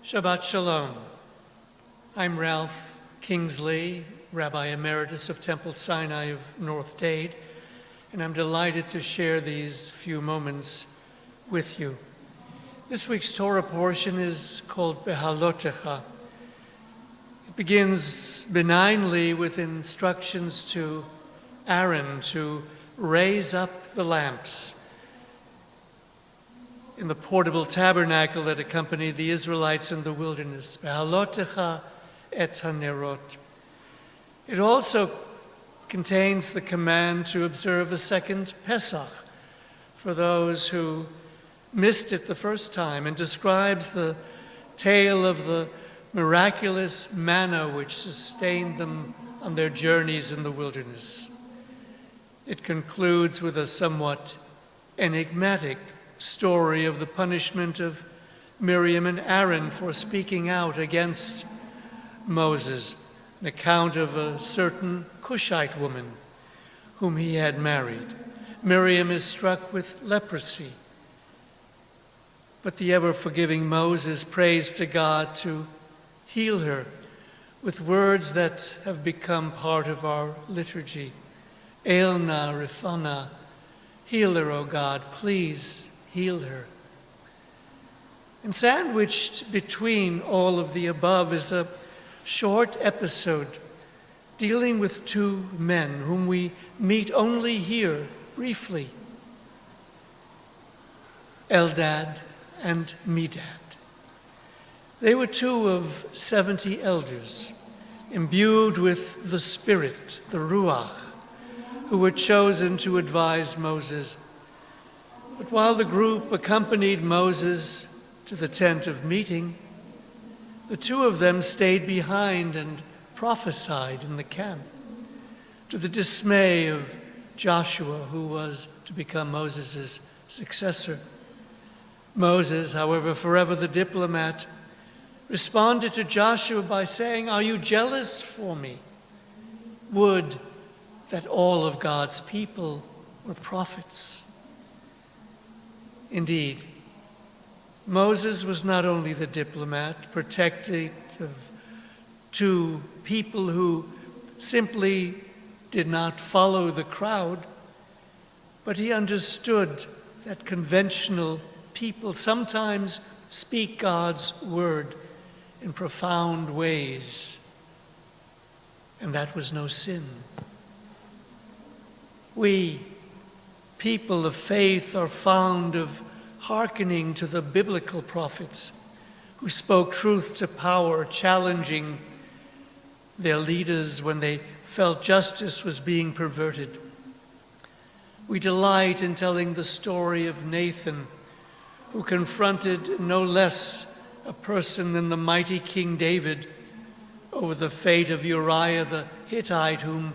Shabbat Shalom. I'm Ralph Kingsley, Rabbi Emeritus of Temple Sinai of North Dade, and I'm delighted to share these few moments with you. This week's Torah portion is called Behalotecha. It begins benignly with instructions to Aaron to raise up the lamps in the portable tabernacle that accompanied the Israelites in the wilderness. Behalotecha et hanerot. It also contains the command to observe a second Pesach for those who missed it the first time, and describes the tale of the miraculous manna which sustained them on their journeys in the wilderness. It concludes with a somewhat enigmatic story of the punishment of Miriam and Aaron for speaking out against Moses, an account of a certain Cushite woman whom he had married. Miriam is struck with leprosy, but the ever-forgiving Moses prays to God to heal her with words that have become part of our liturgy. Elna Rifana, heal her, O God, please heal her. And sandwiched between all of the above is a short episode dealing with two men whom we meet only here briefly, Eldad and Medad. They were two of 70 elders, imbued with the Spirit, the Ruach, who were chosen to advise Moses. But while the group accompanied Moses to the tent of meeting, the two of them stayed behind and prophesied in the camp, to the dismay of Joshua, who was to become Moses' successor. Moses, however, forever the diplomat, responded to Joshua by saying, "Are you jealous for me? Would that all of God's people were prophets." Indeed, Moses was not only the diplomat, protective of two people who simply did not follow the crowd, but he understood that conventional people sometimes speak God's word in profound ways, and that was no sin. We, people of faith, are fond of hearkening to the biblical prophets who spoke truth to power, challenging their leaders when they felt justice was being perverted. We delight in telling the story of Nathan, who confronted no less a person than the mighty King David over the fate of Uriah the Hittite, whom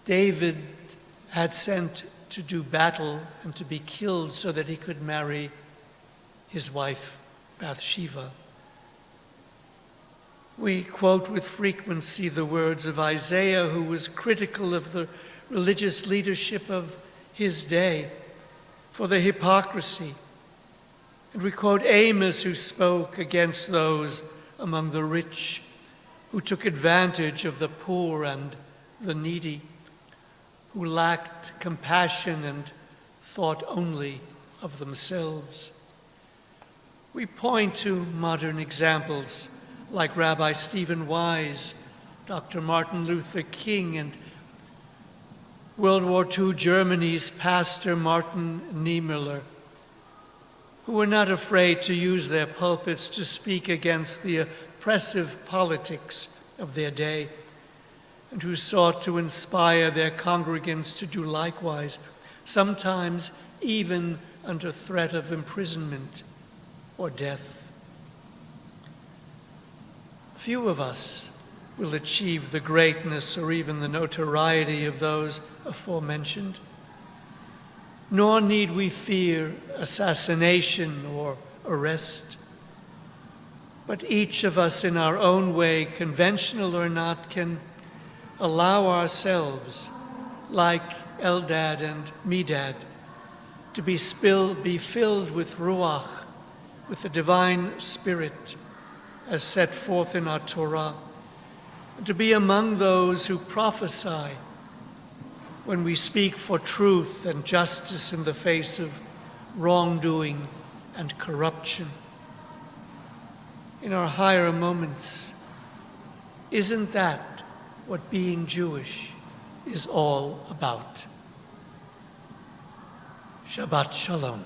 David had sent to do battle and to be killed so that he could marry his wife Bathsheba. We quote with frequency the words of Isaiah, who was critical of the religious leadership of his day for their hypocrisy. And we quote Amos, who spoke against those among the rich who took advantage of the poor and the needy, who lacked compassion and thought only of themselves. We point to modern examples like Rabbi Stephen Wise, Dr. Martin Luther King, and World War II Germany's Pastor Martin Niemöller, who were not afraid to use their pulpits to speak against the oppressive politics of their day, and who sought to inspire their congregants to do likewise, sometimes even under threat of imprisonment or death. Few of us will achieve the greatness or even the notoriety of those aforementioned, nor need we fear assassination or arrest. But each of us in our own way, conventional or not, can allow ourselves, like Eldad and Medad, to be filled with Ruach, with the divine Spirit as set forth in our Torah, and to be among those who prophesy when we speak for truth and justice in the face of wrongdoing and corruption. In our higher moments, isn't that what being Jewish is all about? Shabbat Shalom.